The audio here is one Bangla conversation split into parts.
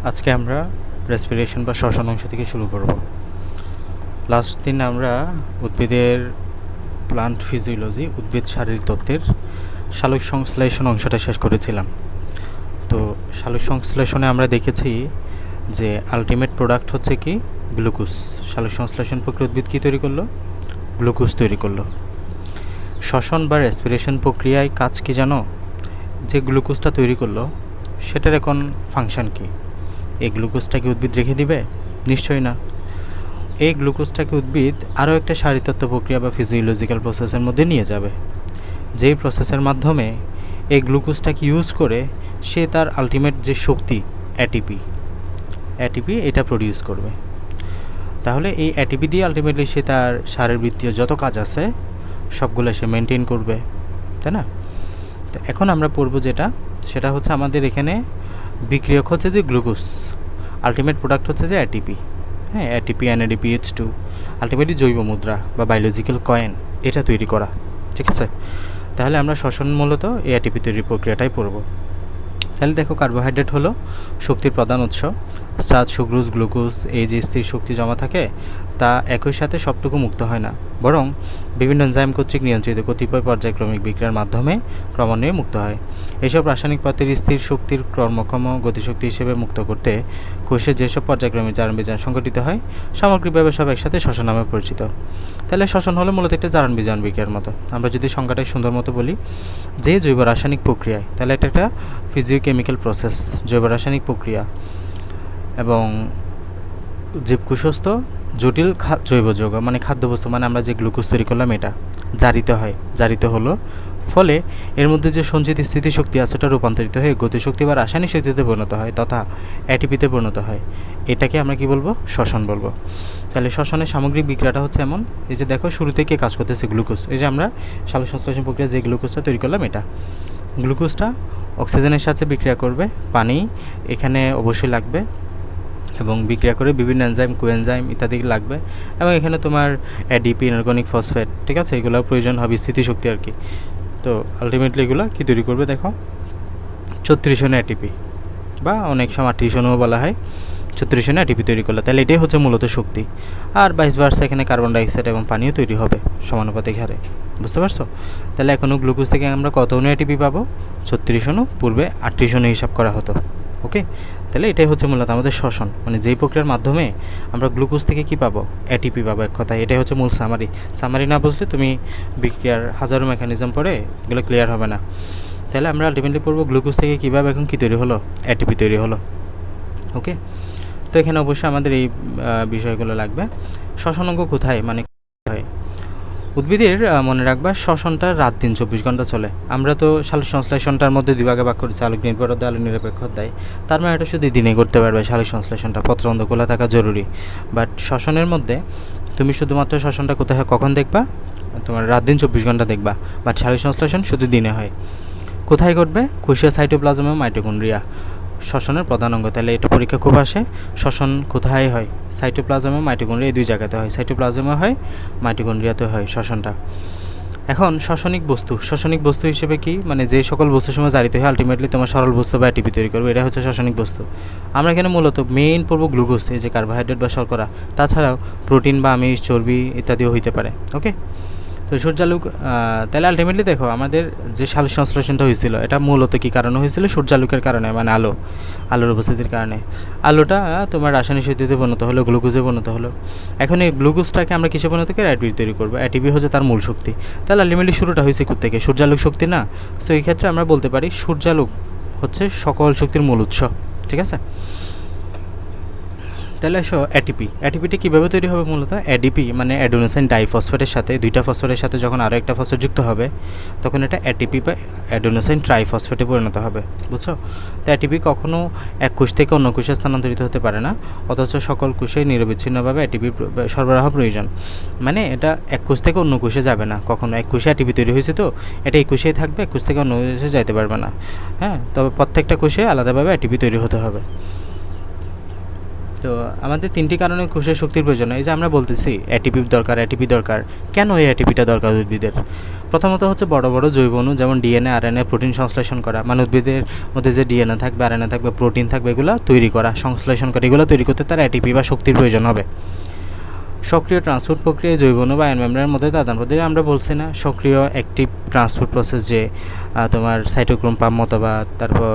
আজকে আমরা রেসপিরেশন বা শ্বসন অংশ থেকে শুরু করব। লাস্ট দিন আমরা উদ্ভিদের প্লান্ট ফিজিওলজি, উদ্ভিদ শারীরিক তত্ত্বের সালোক সংশ্লেষণ অংশটা শেষ করেছিলাম। তো সালোক সংশ্লেষণে আমরা দেখেছি যে আলটিমেট প্রোডাক্ট হচ্ছে কি গ্লুকোজ। সালোক সংশ্লেষণ প্রক্রিয়া উদ্ভিদ কী তৈরি করলো? গ্লুকোজ তৈরি করলো। শ্বসন বা রেসপিরেশন প্রক্রিয়ায় কাজ কি জানো? যে গ্লুকোজটা তৈরি করলো সেটার এখন ফাংশন কী? এই গ্লুকোজটাকে উদ্ভিদ রেখে দিবে? নিশ্চয়ই না। এই গ্লুকোজটাকে উদ্ভিদ আরও একটা শারীরতত্ত্ব প্রক্রিয়া বা ফিজিওলজিক্যাল প্রসেসের মধ্যে নিয়ে যাবে, যেই প্রসেসের মাধ্যমে এই গ্লুকোজটাকে ইউজ করে সে তার আলটিমেট যে শক্তি অ্যাটিপি এটা প্রডিউস করবে। তাহলে এই অ্যাটিপি দিয়ে আলটিমেটলি সে তার শারীরবৃত্তীয় যত কাজ আছে সবগুলো সে মেনটেন করবে, তাই না? তো এখন আমরা পড়ব সেটা হচ্ছে আমাদের এখানে বিক্রিয়ক হচ্ছে যে গ্লুকোজ, আলটিমেট প্রোডাক্ট হচ্ছে যে অ্যাটিপি। হ্যাঁ, অ্যাটিপি NADPH2 আলটিমেটলি জৈব মুদ্রা বা বায়োলজিক্যাল কয়েন এটা তৈরি করা, ঠিক আছে? তাহলে আমরা শ্বসন মূলত এই অ্যাটিপি তৈরির প্রক্রিয়াটাই পড়ব। তাহলে দেখো, কার্বোহাইড্রেট হলো শক্তির প্রধান উৎস। স্টার্চ, সুক্রোজ, গ্লুকোজ এই যে স্থির শক্তি জমা থাকে তা একই সাথে সবটুকু মুক্ত হয় না, বরং বিভিন্ন এনজাইম কর্তৃক নিয়ন্ত্রিত কতিপয় পর্যায়ক্রমিক বিক্রিয়ার মাধ্যমে ক্রমান্বয়ে মুক্ত হয়। এসব রাসায়নিক পদার্থের স্থির শক্তির কর্মক্ষম গতিশক্তি হিসেবে মুক্ত করতে কোষে যেসব পর্যায়ক্রমিক জারণ বিজারণ সংঘটিত হয় সামগ্রিকভাবে সব একসাথে শ্বসন নামে পরিচিত। তাহলে শ্বসন হলো মূলত একটা জারণ বিজারণ বিক্রিয়ার মতো। আমরা যদি সংজ্ঞাটাই সুন্দর মতো বলি, যে জৈব রাসায়নিক প্রক্রিয়ায়, তাহলে এটা একটা ফিজিওকেমিক্যাল প্রসেস, জৈব রাসায়নিক প্রক্রিয়া এবং জীবকোষস্থ জটিল জৈব যৌগ মানে খাদ্যবস্তু, মানে আমরা যে গ্লুকোজ তৈরি করলাম এটা জারিত হলো, ফলে এর মধ্যে যে সঞ্চিত স্থিতিশক্তি আছে ওটা রূপান্তরিত হয়ে গতিশক্তি বা রাসায়নিক শক্তিতে পরিণত হয় তথা অ্যাটিপিতে পরিণত হয়। এটাকে আমরা কি বলবো? শ্বসন বলবো। তাহলে শ্বসনের সামগ্রিক বিক্রিয়াটা হচ্ছে এমন, এই যে দেখো শুরু থেকে কাজ করতেছে গ্লুকোজ। এই যে আমরা সালোক সংশ্লেষণ প্রক্রিয়া যে গ্লুকোজটা তৈরি করলাম, এটা গ্লুকোজটা অক্সিজেনের সাথে বিক্রিয়া করবে, পানি এখানে অবশ্যই লাগবে এবং বিক্রিয়া করে বিভিন্ন এনজাইম, কোএনজাইম ইত্যাদি লাগবে, এবং এখানে তোমার ADP, ইনঅর্গানিক ফসফেট, ঠিক আছে, এগুলো প্রয়োজন হবে, স্থিতিশক্তি আর কি। তো আলটিমেটলি এগুলো কী তৈরি করবে? দেখো 36 অণু ATP বা অনেক সময় 38 অণুও বলা হয়, 36 অণু ATP তৈরি করলো। তাহলে এটাই হচ্ছে মূলত শক্তি। আর ভাইস ভার্সা এখানে কার্বন ডাইঅক্সাইড এবং পানিও তৈরি হবে সমানুপাতিক হারে, বুঝতে পারছো? তাহলে এখনও গ্লুকোজ থেকে আমরা কত অণু ATP পাবো? 36 অণু, পূর্বে 38 অণু হিসাব করা হতো। ওকে, তাহলে এটাই হচ্ছে মূলত আমাদের শ্বসন, মানে যেই প্রক্রিয়ার মাধ্যমে আমরা গ্লুকোজ থেকে কি পাবো? অ্যাটিপি পাবো। এক কথায় এটাই হচ্ছে মূল সামারি না বুঝলে তুমি বিক্রিয়ার হাজারো মেকানিজম পড়ে এগুলো ক্লিয়ার হবে না। তাহলে আমরা আলটিমেটলি পড়বো গ্লুকোজ থেকে কীভাবে এখন কী তৈরি হলো? অ্যাটিপি তৈরি হলো। ওকে, তো এখানে অবশ্যই আমাদের এই বিষয়গুলো লাগবে। শ্বসন অঙ্গ কোথায়, মানে হয় উদ্ভিদের মনে রাখবা শ্বসনটা রাত দিন 24 ঘন্টা চলে। আমরা তো সালোক সংশ্লেষণটার মধ্যে দুই ভাগে ভাগ করেছি, আলোক নির্ভর অধ্যায়, আলোক নিরপেক্ষ অধ্যায়। তার মানে এটা শুধু দিনে করতে পারবে সালোক সংশ্লেষণটা, পত্ররন্ধ্র খোলা থাকা জরুরি। বাট শ্বসনের মধ্যে তুমি শুধুমাত্র শ্বসনটা কোথায় কখন দেখবা? তোমার রাত দিন 24 ঘন্টা দেখবা। বাট সালোক সংশ্লেষণ শুধু দিনে হয়। কোথায় ঘটবে? কোষীয় সাইটোপ্লাজম এবং মাইটোকন্ড্রিয়া শ্বসনের প্রধান অঙ্গ। তাহলে এটা পরীক্ষা খুব আসে। শ্বসন কোথায় হয়? সাইটোপ্লাজম এবং মাইটোকন্ড্রিয়া এই দুই জায়গাতে হয়। সাইটোপ্লাজমে হয়, মাইটোকন্ড্রিয়াতে হয় শ্বসনটা। এখন শ্বসনিক বস্তু হিসেবে কি, মানে যে সকল বস্তুর সময় জারিত হয় আলটিমেটলি তোমার সরল বস্তু বা ATP তৈরি করবে, এটা হচ্ছে শ্বসনিক বস্তু। আমরা এখানে মূলত মেইন পড়ব গ্লুকোজ, এই যে কার্বোহাইড্রেট বা শর্করা, তাছাড়াও প্রোটিন বা আমিষ, চর্বি ইত্যাদিও হইতে পারে। ওকে, তো সূর্যালোক, তাহলে আলটিমেটলি দেখো আমাদের যে সালোক সংশ্লেষণটা হয়েছিল এটা মূলত কী কারণে হয়েছিল? সূর্যালোকের কারণে, মানে আলোর উপস্থিতির কারণে। আলোটা তোমার রাসায়নিক শক্তিতে পরিণত হলো, গ্লুকোজে পরিণত হলো। এখন এই গ্লুকোজটাকে আমরা কিসে পরিণত করে? অ্যাটিপি তৈরি করবো। ATP হচ্ছে তার মূল শক্তি। তাহলে আলটিমেটলি শুরুটা হয়েছে কোত্থেকে? সূর্যালোক শক্তি না? সো এই ক্ষেত্রে আমরা বলতে পারি সূর্যালোক হচ্ছে সকল শক্তির মূল উৎস, ঠিক আছে? তাহলে এসো অ্যাটিপিটা কীভাবে তৈরি হবে? মূলত ADP মানে অ্যাডেনোসাইন ডাইফসফেটের সাথে, দুইটা ফসফেটের সাথে যখন আরও একটা ফসফেট যুক্ত হবে তখন এটা ATP বা অ্যাডেনোসাইন ট্রাইফসফেটে পরিণত হবে, বুঝছো? তো ATP কখনও এক কোষ থেকে অন্য কোষে স্থানান্তরিত হতে পারে না, অথচ সকল কোষে নিরবিচ্ছিন্নভাবে ATP সরবরাহ প্রয়োজন। মানে এটা এক কোষ থেকে অন্য কোষে যাবে না কখনো। এক কোষে ATP তৈরি হয়েছে, তো এটা এই কোষেই থাকবে, এক কোষ থেকে অন্য কোষে যাইতে পারবে না। হ্যাঁ, তবে প্রত্যেকটা কোষে আলাদাভাবে ATP তৈরি হতে হবে। তো আমাদের 3টি কারণে কোষের শক্তির প্রয়োজন। এই যে আমরা বলতেছি এটিপি দরকার, কেন এই এটিপিটা দরকার উদ্ভিদের? প্রথমত হচ্ছে বড় বড় জৈব অণু যেমন ডিএনএ, আরএনএ, প্রোটিন সংশ্লেষণ করা, মানে উদ্ভিদের মধ্যে যে ডিএনএ থাকবে, আরএনএ থাকবে, প্রোটিন থাকবে, এগুলো তৈরি করা, সংশ্লেষণ করা, এগুলো তৈরি করতে তার এটিপি বা শক্তির প্রয়োজন হবে। সক্রিয় ট্রান্সপোর্ট প্রক্রিয়ায় জৈব অণু বা আয়ন মেমব্রেনের মধ্যে আদান প্রদান, আমরা বলছি না সক্রিয় অ্যাক্টিভ ট্রান্সপোর্ট প্রসেস, যে তোমার সাইটোক্রোম পাম্প মতবাদ, তারপর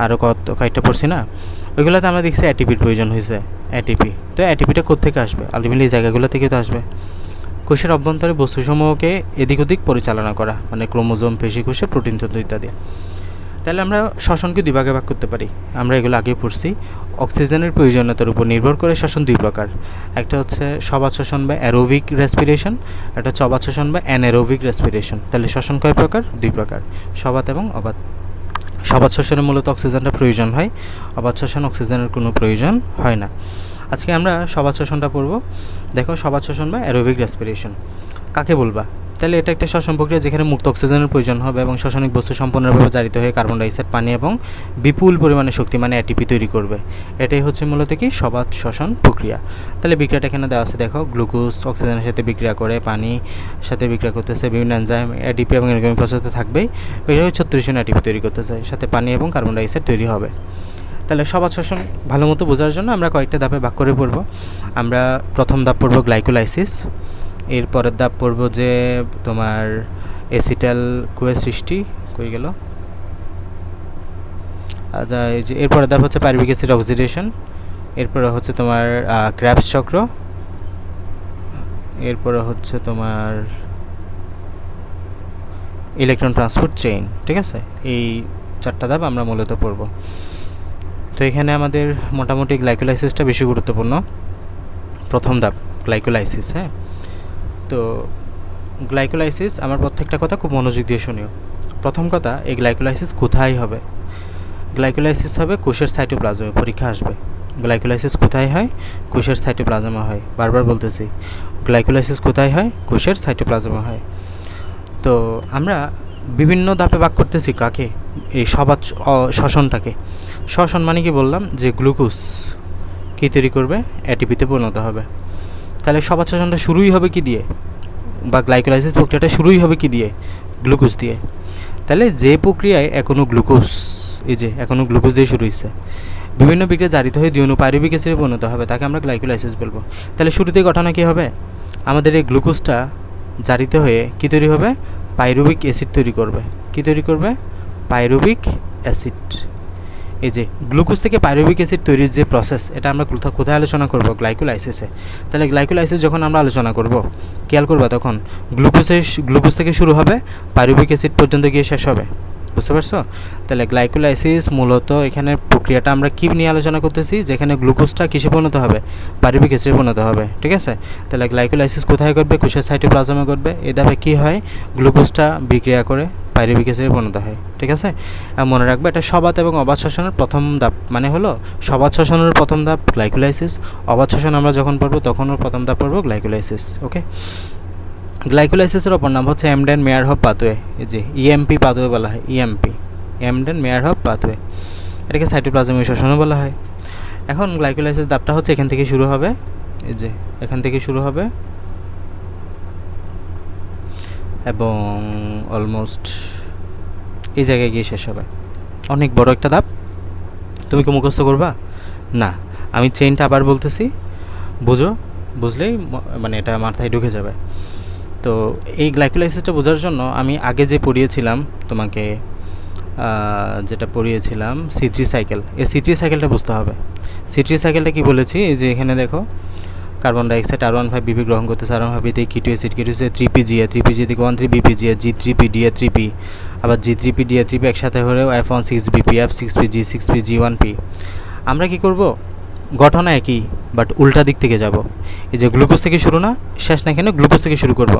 আরও কয়েকটা পড়ছি না, ওইগুলোতে আমরা দেখছি এটিপির প্রয়োজন হয়েছে। এটিপি, তো এটিপিটা কোত্থেকে আসবে? আলটিমেটলি এই জায়গাগুলো থেকে তো আসবে। কোষের অভ্যন্তরে বস্তুসমূহকে এদিক ওদিক পরিচালনা করা, মানে ক্রোমোজোম, পেশিকোষে, প্রোটিন তন্তু ইত্যাদি। তাহলে আমরা শ্বসনকে দুই ভাগে ভাগ করতে পারি, আমরা এগুলো আগে পড়ছি। অক্সিজেনের প্রয়োজনীয়তার উপর নির্ভর করে শ্বসন দুই প্রকার, একটা হচ্ছে সবাত শ্বসন বা অ্যারোবিক রেসপিরেশন, একটা হচ্ছে অবাত শ্বসন বা অ্যানারোবিক রেসপিরেশন। তাহলে শ্বসন কয় প্রকার? দুই প্রকার, সবাত এবং অবাত। সবাত শ্বসনে মূলত অক্সিজেনটা প্রয়োজন হয়, অবাত শ্বসন অক্সিজেনের কোনো প্রয়োজন হয় না। আজকে আমরা সবাত শ্বসনটা পড়ব। দেখো, সবাত শ্বসন বা অ্যারোবিক রেসপিরেশন কাকে বলবা? তাহলে এটা একটা শ্বসন প্রক্রিয়া যেখানে মুক্ত অক্সিজেনের প্রয়োজন হবে এবং শ্বসনিক বস্তু সম্পূর্ণভাবে জারিত হয়ে কার্বন ডাইঅক্সাইড, পানি এবং বিপুল পরিমাণে শক্তি মানে এটিপি তৈরি করবে। এটাই হচ্ছে মূলত কি সবাত শ্বসন প্রক্রিয়া। তাহলে বিক্রিয়াটা এখানে দেওয়া আছে, দেখো গ্লুকোজ অক্সিজেনের সাথে বিক্রিয়া করে, পানির সাথে বিক্রিয়া করতেছে, বিভিন্ন এনজাইম, এটিপি এবং এনজাইম প্রসেসে থাকবেই, বিক্রিয়া 36 জন এটিপি তৈরি করতেছে, সাথে পানি এবং কার্বন ডাইঅক্সাইড তৈরি হবে। তাহলে সবাত শ্বসন ভালো মতো বোঝার জন্য আমরা কয়েকটা ধাপে ভাগ করে পড়ব। আমরা প্রথম ধাপ পড়ব গ্লাইকোলাইসিস, এর পরের ধাপ পড়ব যে তোমার অ্যাসিটাল কোয়ের সৃষ্টি, কই গেল, আচ্ছা এই যে এরপরের ধাপ হচ্ছে পাইরুভিক অ্যাসিড অক্সিডেশন, এরপরে হচ্ছে তোমার ক্র্যাবস চক্র, এরপরে হচ্ছে তোমার ইলেকট্রন ট্রান্সপোর্ট চেইন। ঠিক আছে, এই 4টা ধাপ আমরা মূলত পড়ব। তো এখানে আমাদের মোটামুটি গ্লাইকোলাইসিসটা বেশি গুরুত্বপূর্ণ, প্রথম ধাপ গ্লাইকোলাইসিস। হ্যাঁ, তো গ্লাইকোলাইসিস আমার প্রত্যেকটা কথা খুব মনোযোগ দিয়ে শুনিও। প্রথম কথা, এই গ্লাইকোলাইসিস কোথায় হবে? গ্লাইকোলাইসিস হবে কোষের সাইটোপ্লাজমে, পরীক্ষা আসবে। গ্লাইকোলাইসিস কোথায় হয়? কোষের সাইটোপ্লাজমে হয়। বারবার বলতেছি, গ্লাইকোলাইসিস কোথায় হয়? কোষের সাইটোপ্লাজমে হয়। তো আমরা বিভিন্ন ধাপে ভাগ করতেছি কাকে? এই সবাত শ্বসনটাকে। শ্বসন মানে কি বললাম? যে গ্লুকোজ কী তৈরি করবে? এটিপিতে পরিণত হবে। তাহলে সবাত শ্বসনটা শুরুই হবে কি দিয়ে? বা গ্লাইকোলাইসিস প্রক্রিয়াটা শুরুই হবে কি দিয়ে? গ্লুকোজ দিয়ে। তাহলে যে প্রক্রিয়ায় এখনও গ্লুকোজ, এই যে এখনও গ্লুকোজ দিয়ে শুরু হয়েছে, বিভিন্ন বিক্রিয়া জারিত হয়ে দ্বিঅণু পাইরুভিক অ্যাসিডে পরিণত হবে, তাকে আমরা গ্লাইকোলাইসিস বলবো। তাহলে শুরুতে ঘটনা কী হবে? আমাদের এই গ্লুকোজটা জারিত হয়ে কী তৈরি হবে? পাইরুভিক অ্যাসিড তৈরি করবে। কী তৈরি করবে? Pyruvic acid. এই যে গ্লুকোজ থেকে পাইরুভিক অ্যাসিড তৈরির যে প্রসেস, এটা আমরা কোথায় আলোচনা করব? গ্লাইকোলাইসিসে। তাহলে গ্লাইকোলাইসিস যখন আমরা আলোচনা করব, খেয়াল করবা তখন গ্লুকোজ থেকে শুরু হবে, পাইরুভিক অ্যাসিড পর্যন্ত গিয়ে শেষ হবে। বুঝতে পারছো? তাহলে গ্লাইকোলাইসিস মূলত এখানে প্রক্রিয়াটা আমরা কী নিয়ে আলোচনা করতেছি? যেখানে গ্লুকোজটা কিসে পরিণত হবে? পাইরুভিক অ্যাসিডে পরিণত হবে। ঠিক আছে, তাহলে গ্লাইকোলাইসিস কোথায় ঘটবে? কোষের সাইটোপ্লাজমে ঘটবে। এই ধাপে কী হয়? গ্লুকোজটা বিক্রিয়া করে পাইরুভিক অ্যাসিডে পরিণত হয়। ঠিক আছে, মনে রাখবে এটা সবাত এবং অবাত শ্বসনের প্রথম ধাপ, মানে হলো সবাত শ্বসনের প্রথম ধাপ গ্লাইকোলাইসিস, অবাত শ্বসন আমরা যখন পড়বো তখনও প্রথম ধাপ পড়বো গ্লাইকোলাইসিস। ওকে, গ্লাইকোলাইসিসের অপর নাম হচ্ছে এমডেন মেয়ারহফ পাথওয়ে। এই যে ইএমপি পাথওয়ে বলা হয়, ইএমপি, এমডেন মেয়ারহফ পাথওয়ে। এটাকে সাইটোপ্লাজমীয় শ্বসনও বলা হয়। এখন গ্লাইকোলাইসিস ধাপটা হচ্ছে এখান থেকে শুরু হবে, এই যে এখান থেকে শুরু হবে এবং অলমোস্ট এই জায়গায় গিয়ে শেষ হবে। অনেক বড় একটা ধাপ, তুমি কি মুখস্থ করবা? না, আমি চেইনটা আবার বলতেছি, বুঝো, বুঝলেই মানে এটা মাথায় ঢুকে যাবে। তো এই গ্লাইকোলাইসিসটা বোঝার জন্য আমি আগে যে পড়িয়েছিলাম তোমাকে, যেটা পড়িয়েছিলাম C3 সাইকেল, এই C3 সাইকেলটা বুঝতে হবে। C3 সাইকেলটা কি বলেছি? এই যে এখানে দেখো, কার্বন ডাইঅক্সাইড R15 বিপি গ্রহণ করতেছে, R15 থেকে কিটো অ্যাসিড, কিটো অ্যাসিড 3PGA, 3PGA থেকে 13BPGA, G3PD, আবার G3PD একসাথে হলেও F16BP, F6P, G6P, G1P। আমরা কি করব? গঠন একই, বাট উল্টা দিক থেকে যাব। এই যে গ্লুকোজ থেকে শুরু না, শেষ না, এখানে গ্লুকোজ থেকে শুরু করব।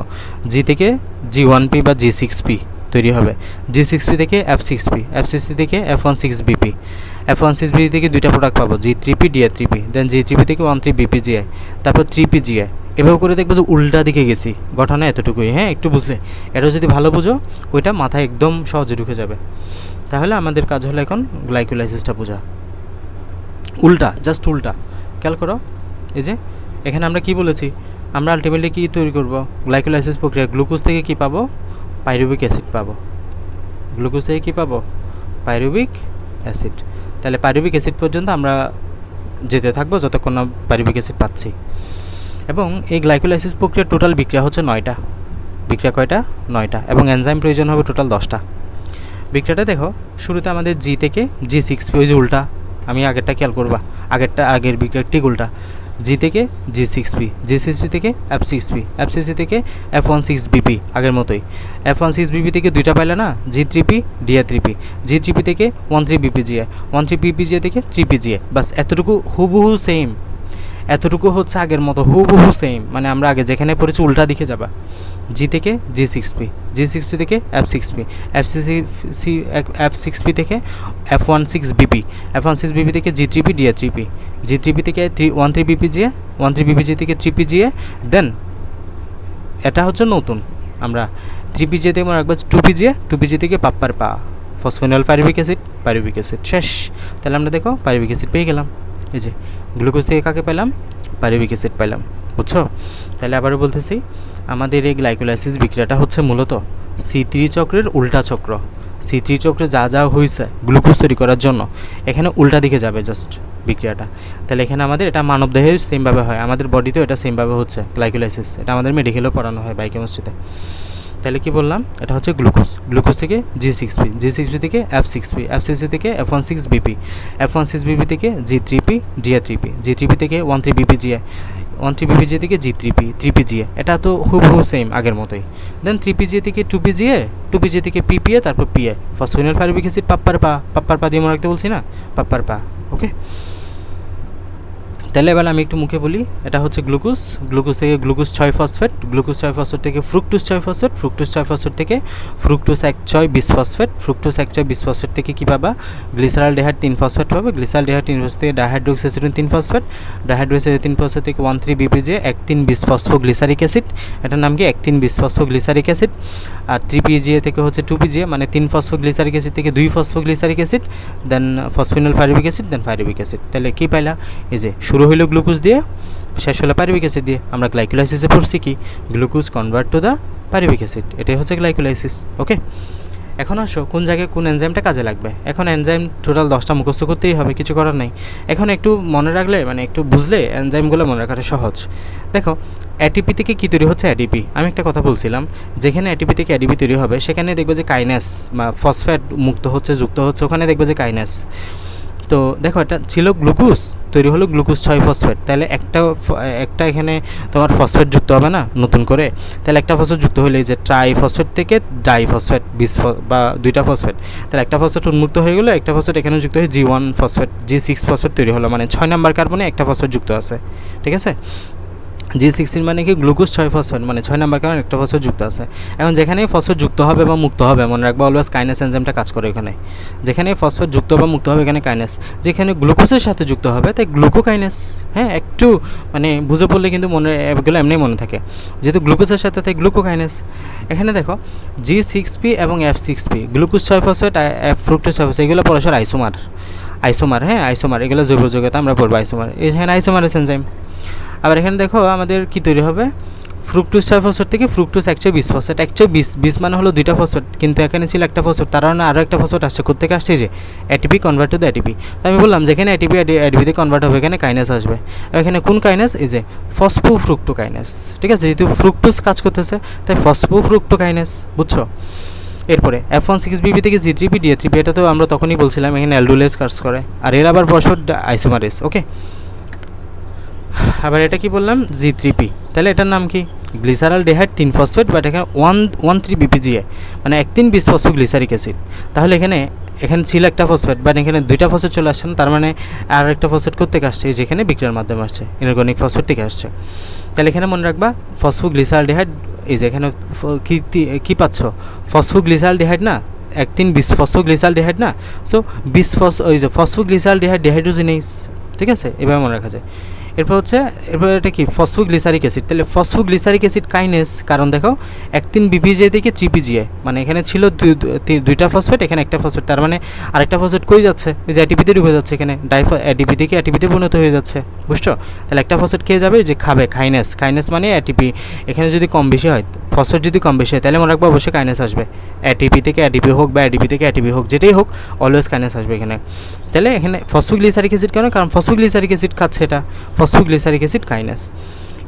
জি থেকে G1P বা G6P তৈরি হবে, G6P থেকে F6P, F6P থেকে F16BP, F16BP থেকে দুইটা প্রোডাক্ট পাবো, G3P, DA3P, দেন G3P থেকে 13BPGI, তারপর 3PGI। এভাবে করে দেখবো যে উল্টা দিকে গেছি, ঘটনা এতটুকুই। হ্যাঁ, একটু বুঝলে, এটা যদি ভালো বুঝো ওইটা মাথায় একদম সহজে ঢুকে যাবে। তাহলে আমাদের কাজ হলো এখন গ্লাইকোলাইসিসটা বোঝা। উল্টা, জাস্ট উল্টা, খেয়াল করো, এই যে এখানে আমরা কি বলেছি, আমরা আলটিমেটলি কি তৈরি করব, গ্লাইকোলাইসিস প্রক্রিয়া গ্লুকোজ থেকে কি পাবো, পাইরুভিক অ্যাসিড পাবো। গ্লুকোজ থেকে কি পাবো, পাইরুভিক অ্যাসিড। তাহলে পাইরুভিক অ্যাসিড পর্যন্ত আমরা যেতে থাকবো যতক্ষণ না পাইরুভিক অ্যাসিড পাচ্ছি। এবং এই গ্লাইকোলাইসিস প্রক্রিয়ার টোটাল বিক্রিয়া হচ্ছে 9টা। বিক্রিয়া কয়টা, 9টা, এবং এনজাইম প্রয়োজন হবে টোটাল 10টা। বিক্রিয়াটা দেখো, শুরুতে আমাদের জি থেকে G6P, ওই যে উল্টা, আমি আগেরটা খেয়াল করবা, আগের বিক্রিয়া ঠিক উল্টা। জি থেকে G6P, G6P থেকে F6P, F6P থেকে F16BP, আগের মতোই। F16BP থেকে দুইটা পাইলে না, G3P DA3P, G3P থেকে 13BPGA, 13BPGA থেকে 3PGA, বাস এতটুকু হুবহু সেম, এতটুকু হচ্ছে আগের মতো হুবহু সেম। মানে আমরা আগে যেখানে পড়েছি উল্টা দিকে যাবা। জি থেকে G6P, G6P থেকে F6P, F6P থেকে F16BP, F16BP থেকে G3P DA3P, G3P থেকে 13BPGA, 13BPGA থেকে 3PGA, দেন এটা হচ্ছে নতুন, আমরা 3PGA থেকে মনে রাখবো 2PGA, 2PGA থেকে পাপ্পার পা, ফসফেনল পাইরুভিক অ্যাসিড, শেষ। তাহলে আমরা দেখো পাইরুভিক অ্যাসিড পেয়ে গেলাম। এই যে গ্লুকোজ থেকে কাকে পেলাম, পাইরুভিক অ্যাসিড পেলাম, বুঝছো? তাহলে আবারও বলতেছি, আমাদের এই গ্লাইকোলাইসিস বিক্রিয়াটা হচ্ছে মূলত C3 চক্রের উল্টা চক্র। C3 চক্রে যা যা হয়েছে গ্লুকোজ তৈরি করার জন্য, এখানে উল্টা দিকে যাবে জাস্ট বিক্রিয়াটা। তাহলে এখানে আমাদের এটা মানবদেহে সেমভাবে হয়, আমাদের বডিতেও এটা সেমভাবে হচ্ছে গ্লাইকোলাইসিস। এটা আমাদের মেডিকেলেও পড়ানো হয় বায়োকেমিস্ট্রিতে। তাহলে কি বললাম, এটা হচ্ছে গ্লুকোজ থেকে G6P থেকে F6P, F6P থেকে F16BP, F16BP থেকে G3P DA3P, G3P থেকে 13BPGA, 13BPGA থেকে G3P 3PGA, এটা তো হুবহু সেম আগের মতোই। দেন 3PGA থেকে 2PGA থেকে PPA, তারপর PA, ফসফেনল পাইরুভিক অ্যাসিড, পাপ্পার পা দিয়ে মনে রাখতে বলছি না, পাপ্পার পা। ওকে, তাহলে এবার আমি একটু মুখে বলি, এটা হচ্ছে গ্লুকোজ থেকে গ্লুকোজ 6 ফসফেট, গ্লুকোজ 6 ফসফেট থেকে ফ্রুক্টোজ 6 ফসফেট, ফ্রুক্টোজ 6 ফসফেট থেকে ফ্রুক্টোজ 1,6 20 ফসফেট, ফ্রুক্টোজ 1,6 20 ফসফেট থেকে কী পাবা, গ্লিসারলডিহাইড 3 ফসফেট পাবে, গ্লিসারলডিহাইড 3 ফসফেট থেকে ডাইহাইড্রোক্সিএসিটিন 3 ফসফেট, ডাইহাইড্রোক্সিএসিটিন 3 ফসফেট থেকে 13BPGA 1,3-20 ফসফোগ্লিসারিক অ্যাসিড, এটার নাম কি 1,3-20 ফসফোগ্লিসারিক অ্যাসিড। আর 3PGA থেকে হচ্ছে 2PGA, মানে 3 ফসফোগ্লিসারিক অ্যাসিড থেকে 2 ফসফোগ্লিসারিক অ্যাসিড, দেন ফসফেনল পাইরুভিক অ্যাসিড, দেন পাইরুভিক অ্যাসিড। তাহলে কী পাইলা, এই যে শুরু হইলো গ্লুকোজ দিয়ে, শেষ হলো পাইরুভিক অ্যাসিড দিয়ে। আমরা গ্লাইকোলাইসিসে পড়ছি কি, glucose convert to the pyruvic acid, এটাই হচ্ছে গ্লাইকোলাইসিস। ওকে, এখন আসো কোন জায়গায় কোন এনজাইমটা কাজে লাগবে। এখন এনজাইম টোটাল 10টা মুখস্থ করতেই হবে, কিছু করার নেই। এখন একটু মনে রাখলে, মানে একটু বুঝলে এনজাইমগুলো মনে রাখাটা সহজ। দেখো, এটিপি থেকে কী তৈরি হচ্ছে, এডিপি। আমি একটা কথা বলছিলাম, যেখানে এটিপি থেকে এডিপি তৈরি হবে সেখানে দেখবে যে কাইনেস বা ফসফেট যুক্ত হচ্ছে, ওখানে দেখবে যে কাইনেস। তো দেখো, এটা ছিল গ্লুকোজ, তৈরি হলো গ্লুকোজ 6 ফসফেট, তাহলে একটা এখানে তোমার ফসফেট যুক্ত হবে না নতুন করে, তাহলে একটা ফসফেট যুক্ত হলে যে ট্রাই ফসফেট থেকে ডাইফসফেট 20 বা 2টা ফসফেট, তাহলে একটা ফসফেট উন্মুক্ত হয়ে গেলো, একটা ফসফেট এখানে যুক্ত হয়ে G1 ফসফেট, G6 ফসফেট তৈরি হলো, মানে 6 নাম্বার কার্বনে একটা ফসফেট যুক্ত আছে, ঠিক আছে। G16 মানে কি, গ্লুকোজ 6 ফসফেট, মানে 6 নাম্বার কারণে একটা ফসফেট যুক্ত আছে। এখন যেখানে ফসফেট যুক্ত হবে বা মুক্ত হবে, মনে রাখবা অলওয়েজ কাইনেস এনজাইমটা কাজ করে এখানে। যেখানে ফসফেট যুক্ত বা মুক্ত হবে এখানে কাইনেস, যেখানে গ্লুকোজের সাথে যুক্ত হবে তাই গ্লুকোকাইনেস। হ্যাঁ, একটু মানে বুঝে পড়লে কিন্তু মনে এগুলো এমনি মনে থাকে, যেহেতু গ্লুকোজের সাথে তাই গ্লুকোকাইনেস। এখানে দেখো G6P এবং F6P, glucose 6 phosphate, fructose 6 phosphate, এগুলো পরস্পর আইসোমার। হ্যাঁ, আইসোমার, এগুলো জৈব যৌগিকতা আমরা পড়বো আইসোমার। এখানে আইসোমারেস এনজাইম। আবার এখানে দেখো আমাদের কি তৈরি হবে, ফ্রুক্টোজ 6 ফসফেট থেকে ফ্রুক্টোজ 120 ফসফেট, 120 মানে হলো 2টা ফসফেট, কিন্তু এখানে ছিল একটা ফসফেট, তার মানে আরও একটা ফসফেট আসছে। কোথেকে আসছে, যে ATP convert to the ATP. আমি বললাম যেখানে এটিপি এটিপিতে কনভার্ট হবে এখানে কাইনেস আসবে। এখানে কোন কাইনেস, এই যে ফসফোফ্রুক্টোকাইনেস, ঠিক আছে। যেহেতু ফ্রুক্টোজ কাজ করতেছে তাই ফসফোফ্রুক্টোকাইনেস, বুঝছো। এরপরে F16BP থেকে G3P DA3P, এটা তো আমরা তখনই বলছিলাম এখানে অ্যালডোলেস কাজ করে, আর এর আবার পরস্পর আইসোমারেস। ওকে, আবার এটা কি বললাম, G3P, তাহলে এটার নাম কি, গ্লিসারলডিহাইড 3 ফসফেট, বাট এখানে 13BPGA, মানে 1,3-20 ফসফোগ্লিসারিক অ্যাসিড। তাহলে এখানে ছিল একটা ফসফেট, বাট এখানে 2টা ফসফেট চলে আসছে না, তার মানে আর একটা ফসফেট কোথেকে আসছে, যেখানে বিক্রিয়ার মাধ্যমে আসছে, ইনঅর্গানিক ফসফেট থেকে আসছে। তাহলে এখানে মনে রাখবা ফসফোগ্লিসারলডিহাইড, এই যে এখানে কী পাচ্ছ, ফসফোগ্লিসারলডিহাইড না, 1,3-20 ফসফোগ্লিসারলডিহাইড না, সো 20 ওই যে ফসফোগ্লিসারলডিহাইড ডিহাইড্রোজিনেজ, ঠিক আছে, এভাবে মনে রাখা যায়। এরপর এটা কি ফসফোগ্লিসারিক অ্যাসিড। তাহলে ফসফোগ্লিসারিক অ্যাসিড কাইনেস, কারণ দেখো 1,3 বিপিজিআই থেকে 3 পিজিআই, মানে এখানে ছিল দুইটা ফসফেট, এখানে একটা ফসফেট, তার মানে আরেকটা ফসফেট কই যাচ্ছে, ওই যে এটিপিতে ঢুকে যাচ্ছে, এখানে এটিপি থেকে এটিপিতে পরিণত হয়ে যাচ্ছে, বুঝছো? তাহলে একটা ফসফেট খেয়ে যাবে, যে খাবে কাইনেস মানে এটিপি। এখানে যদি কম বেশি হয়, ফসফেট যদি কম বেশি হয়, তাহলে মনে রাখবো অবশ্যই কাইনেস আসবে। এটিপি থেকে এটিপি হোক বা এটিপি থেকে এটিপি হোক, যেটাই হোক অলওয়েজ কাইনেস আসবে এখানে। তাহলে এখানে ফসফোগ্লিসারিক অ্যাসিড কেন? কারণ ফসফোগ্লিসারিক অ্যাসিড খাচ্ছে এটা, ফসফোগ্লিসারিক অ্যাসিড কাইনেস।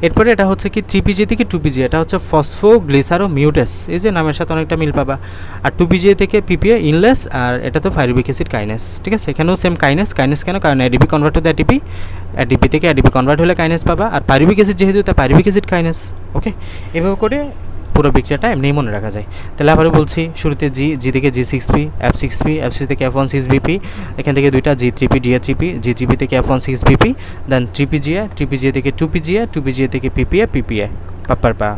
এরপরে এটা হচ্ছে কি 3PGA থেকে 2PGA, এটা হচ্ছে ফসফোগ্লিসারোমিউটেস, এই যে নামের সাথে অনেকটা মিল পাবা। আর 2PGA থেকে PPA ইনলেস, আর এটা তো পাইরুভিক অ্যাসিড কাইনেস, ঠিক আছে? এখানেও সেম কাইনেস কেন? কারণ এডিপি কনভার্ট হতে এটিপি থেকে এডিপি কনভার্ট হলে কাইনেস পাবা, আর পাইরুভিক অ্যাসিড যেহেতু, তা পাইরুভিক অ্যাসিড কাইনেস। ওকে, এভাবে করে পুরো বিক্রিয়াটা এমনিই মনে রাখা যায়। তাহলে আবারও বলছি, শুরুতে জি থেকে G6P, F6 থেকে F16BP, এখান থেকে দুইটা G3P, G3P থেকে F16BP, দেন 3PGA থেকে 2PGA থেকে PPA, পাপ্পার পা।